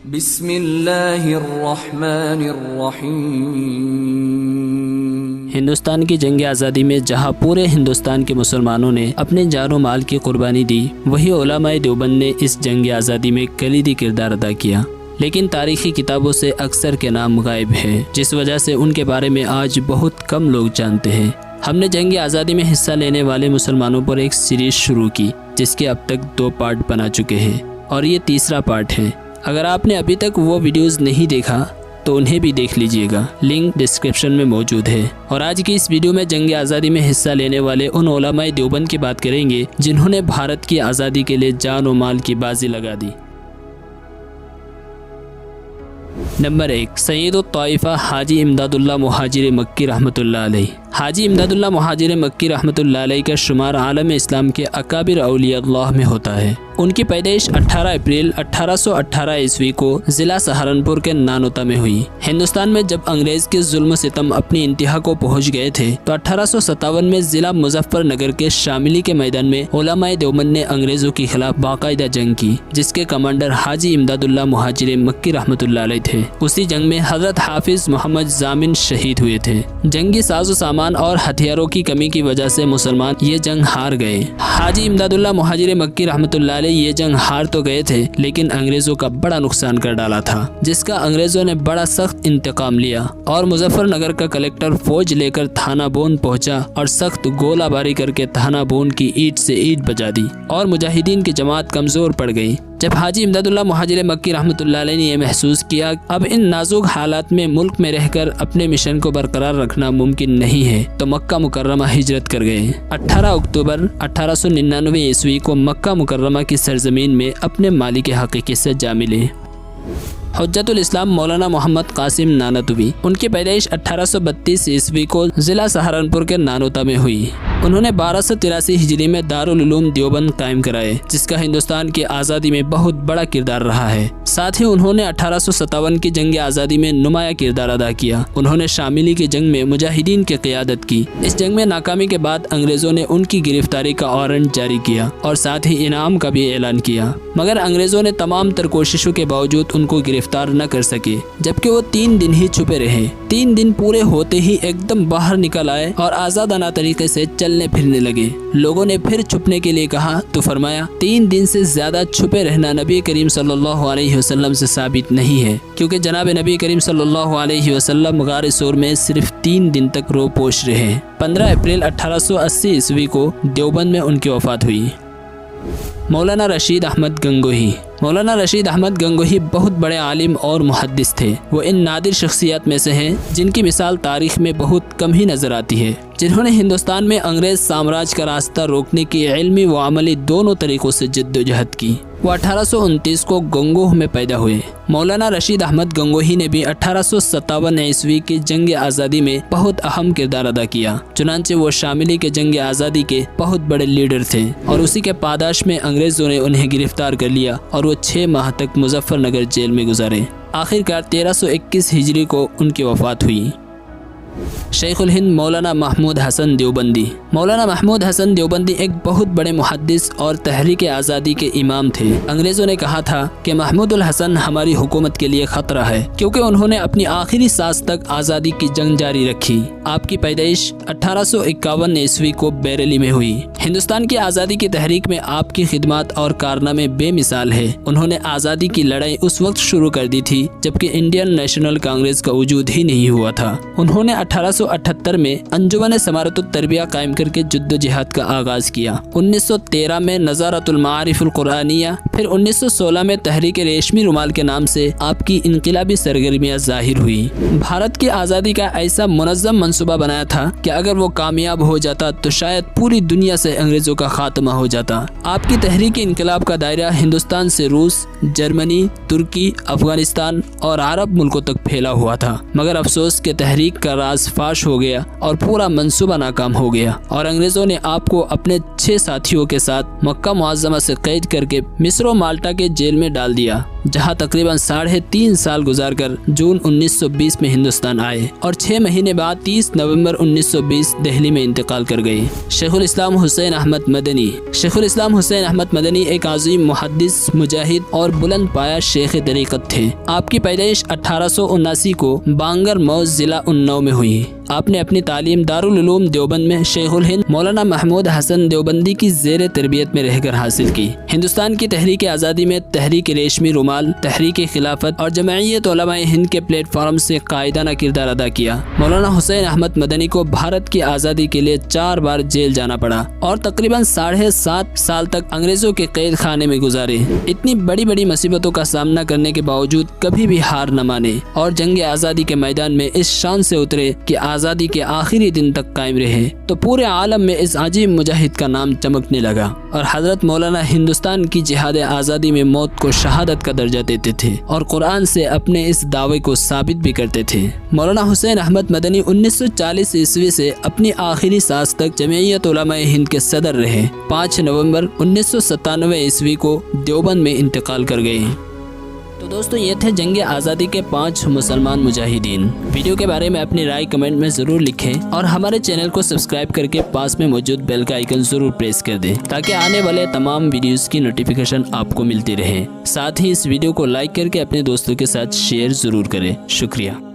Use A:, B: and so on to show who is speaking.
A: बिस्मिल्लाहिर्रहमानिर्रहीम।
B: हिंदुस्तान की जंग आज़ादी में जहां पूरे हिंदुस्तान के मुसलमानों ने अपने जानो माल की कुर्बानी दी, वही उलमाए देवबंद ने इस जंग आज़ादी में कलीदी किरदार अदा किया। लेकिन तारीखी किताबों से अक्सर के नाम गायब हैं, जिस वजह से उनके बारे में आज बहुत कम लोग जानते हैं। हमने जंग आज़ादी में हिस्सा लेने वाले मुसलमानों पर एक सीरीज शुरू की, जिसके अब तक 2 पार्ट बना चुके हैं और ये तीसरा पार्ट है। अगर आपने अभी तक वो वीडियोस नहीं देखा तो उन्हें भी देख लीजिएगा, लिंक डिस्क्रिप्शन में मौजूद है। और आज की इस वीडियो में जंग आज़ादी में हिस्सा लेने वाले उन उलमाए देवबंद की बात करेंगे जिन्होंने भारत की आज़ादी के लिए जान और माल की बाजी लगा दी। नंबर 1, सैयद तौइफ़ा हाजी इमदादुल्लाह मुहाजिर मक्की रहमतुल्लाह अलैह। हाजी इमदादुल्लाह मुहाजिर मक्की रहमतुल्लाह अलैह का शुमार आलम इस्लाम के अकाबिर औलिया अल्लाह में होता है। उनकी पैदाइश 18 अप्रैल 1818 ईस्वी को ज़िला सहारनपुर के नानोता में हुई। हिंदुस्तान में जब अंग्रेज़ के जुल्म सितम अपनी इंतहा को पहुंच गए थे तो 1857 में ज़िला मुजफ्फरनगर के शामिली के मैदान में उलमाए देवबंद ने अंग्रेज़ों के खिलाफ बाकायदा जंग की, जिसके कमांडर हाजी इमदादुल्लाह मुहाजिर मक्की रहमतुल्लाह अलैह थे। उसी जंग में हज़रत हाफिज मोहम्मद जामिन शहीद हुए थे। जंगी साजो सामान और हथियारों की कमी की वजह से मुसलमान ये जंग हार गए। हाजी इमदादुल्लाह मुहाजिर मक्की रहमतुल्लाह अलैह ये जंग हार तो गए थे, लेकिन अंग्रेजों का बड़ा नुकसान कर डाला था, जिसका अंग्रेजों ने बड़ा सख्त इंतकाम लिया और मुजफ्फरनगर का कलेक्टर फौज लेकर थाना बोन पहुंचा और सख्त गोलाबारी करके थाना बोन की ईंट से ईंट बजा दी और मुजाहिदीन की जमात कमजोर पड़ गई। जब हाजी इमदादुल्लाह मुहाजिर मक्की रहमतुल्लाह अलैह ने यह महसूस किया अब इन नाजुक हालात में मुल्क में रहकर अपने मिशन को बरकरार रखना मुमकिन नहीं है, तो मक्का मुकर्रमा हिजरत कर गए। 18 अक्टूबर 1899 ईस्वी को मक्का मुकर्रमा की सरजमीन में अपने मालिक हकीकी से जा मिले। हुज्जतुल इस्लाम मौलाना मोहम्मद कासिम नानतवी। उनकी पैदाइश 1832 ईस्वी को ज़िला सहारनपुर के नानोता में हुई। उन्होंने 1283 हिजरी में दारुल उलूम देवबंद कायम कराए, जिसका हिंदुस्तान की आज़ादी में बहुत बड़ा किरदार रहा है। साथ ही उन्होंने 1857 की जंग आज़ादी में नुमाया किरदार अदा किया। उन्होंने शामिली की जंग में मुजाहिदीन की क़ियादत की। इस जंग में नाकामी के बाद अंग्रेज़ों ने उनकी गिरफ्तारी का वारंट जारी किया और साथ ही इनाम का भी ऐलान किया, मगर अंग्रेज़ों ने तमाम तर कोशिशों के बावजूद उनको गिरफ्तार न कर सके, जबकि वो 3 दिन ही छुपे रहे। 3 दिन पूरे होते ही एकदम बाहर निकल आए और आज़ादाना तरीके से चलने फिरने लगे। लोगों ने फिर छुपने के लिए कहा तो फरमाया 3 दिन से ज्यादा छुपे रहना नबी करीम सल्लल्लाहु अलैहि वसल्लम से साबित नहीं है, क्योंकि जनाब नबी करीम सल्लल्लाहु अलैहि वसल्लम गार सूर में सिर्फ 3 दिन तक रो पोष रहे। 15 अप्रैल 1880 ईस्वी को देवबंद में उनकी वफात हुई। मौलाना रशीद अहमद गंगोही। मौलाना रशीद अहमद गंगोही बहुत बड़े आलिम और मुहद्दिस थे। वो इन नादिर शख्सियत में से हैं जिनकी मिसाल तारीख में बहुत कम ही नजर आती है, जिन्होंने हिंदुस्तान में अंग्रेज साम्राज्य का रास्ता रोकने की इल्मी व अमली दोनों तरीकों से जद्दोजहद की। वो 1829 को गंगोह में पैदा हुए। मौलाना रशीद अहमद गंगोही ने भी 1857 ईस्वी की जंग आज़ादी में बहुत अहम किरदार अदा किया। चुनांचे वो शामिली के जंग आज़ादी के बहुत बड़े लीडर थे और उसी के पादाश में अंग्रेजों ने उन्हें गिरफ्तार कर लिया और वो 6 माह तक मुजफ्फरनगर जेल में गुजारे। आखिरकार 1321 हिजरी को उनकी वफात हुई। शेखुल हिंद मौलाना महमूद हसन देवबंदी। मौलाना महमूद हसन देवबंदी एक बहुत बड़े मुहद्दिस और तहरीक आज़ादी के इमाम थे। अंग्रेज़ों ने कहा था कि महमूदुल हसन हमारी हुकूमत के लिए खतरा है, क्योंकि उन्होंने अपनी आखिरी सांस तक आज़ादी की जंग जारी रखी। आपकी पैदाइश 1851 ईस्वी को बरेली में हुई। हिंदुस्तान की आज़ादी की तहरीक में आपकी खिदमत और कारनामे बेमिसाल है। उन्होंने आज़ादी की लड़ाई उस वक्त शुरू कर दी थी जबकि इंडियन नेशनल कांग्रेस का वजूद ही नहीं हुआ था। उन्होंने 1878 में अंजुमन समारतुत तरबिया कायम करके जद्दोजहद का आगाज किया। 1913 में नज़ारतुल मारिफुल कुरानिया, फिर 1916 में तहरीक रेशमी रुमाल के नाम से आपकी इनकलाबी सरगर्मियाँ जाहिर हुई। भारत की आज़ादी का ऐसा मुनज़्ज़म मंसूबा बनाया था कि अगर वो कामयाब हो जाता तो शायद पूरी दुनिया से अंग्रेज़ों का खात्मा हो जाता। आपकी तहरीक इनकलाब का दायरा हिंदुस्तान से रूस, जर्मनी, तुर्की, अफगानिस्तान और अरब मुल्कों तक फैला हुआ था, मगर अफसोस के तहरीक का राज फाश हो गया और पूरा मंसूबा नाकाम हो गया और अंग्रेजों ने आपको अपने 6 साथियों के साथ मक्का मुअज़्ज़मा से कैद करके मिस्र और माल्टा के जेल में डाल दिया। जहाँ तकरीबन 3.5 साल गुजारकर जून 1920 में हिंदुस्तान आए और 6 महीने बाद 30 नवंबर 1920 दिल्ली में इंतकाल कर गए। शेखुल इस्लाम हुसैन अहमद मदनी। शेखुल इस्लाम हुसैन अहमद मदनी एक आज़ीम मुहद्दिस, मुजाहिद और बुलंद पाया शेख तरीक़त थे। आपकी पैदाइश 1879 को बांगर मौज ज़िला उन्नाव में हुई। आपने अपनी तालीम दारुल उलूम देवबंद में शेखुल हिंद मौलाना महमूद हसन देवबंदी की ज़ेर तरबियत में रहकर हासिल की। हिंदुस्तान की तहरीक आज़ादी में तहरीक रेशमी रुमाल, तहरीक खिलाफत और जमईयत उलमाए हिंद के प्लेटफॉर्म से कायदाना किरदार अदा किया। मौलाना हुसैन अहमद मदनी को भारत की आज़ादी के लिए 4 बार जेल जाना पड़ा और तकरीबन 7.5 साल तक अंग्रेज़ों के कैद खाने में गुजारे। इतनी बड़ी बड़ी मुसीबतों का सामना करने के बावजूद कभी भी हार न माने और जंग आज़ादी के मैदान में इस शान से उतरे कि आज़ादी के आखिरी दिन तक कायम रहे, तो पूरे आलम में इस अजीब मुजाहिद का नाम चमकने लगा। और हजरत मौलाना हिंदुस्तान की जिहाद आज़ादी में मौत को शहादत का दर्जा देते थे और कुरान से अपने इस दावे को साबित भी करते थे। मौलाना हुसैन अहमद मदनी 1940 ईस्वी से अपनी आखिरी सांस तक जमईयत उलमाए हिंद के सदर रहे। 5 नवंबर 1997 ईस्वी को देवबंद में इंतकाल कर गए। तो दोस्तों, ये थे जंग आज़ादी के 5 मुसलमान मुजाहिदीन। वीडियो के बारे में अपनी राय कमेंट में ज़रूर लिखें और हमारे चैनल को सब्सक्राइब करके पास में मौजूद बेल का आइकन ज़रूर प्रेस कर दें ताकि आने वाले तमाम वीडियोस की नोटिफिकेशन आपको मिलती रहे। साथ ही इस वीडियो को लाइक करके अपने दोस्तों के साथ शेयर ज़रूर करें। शुक्रिया।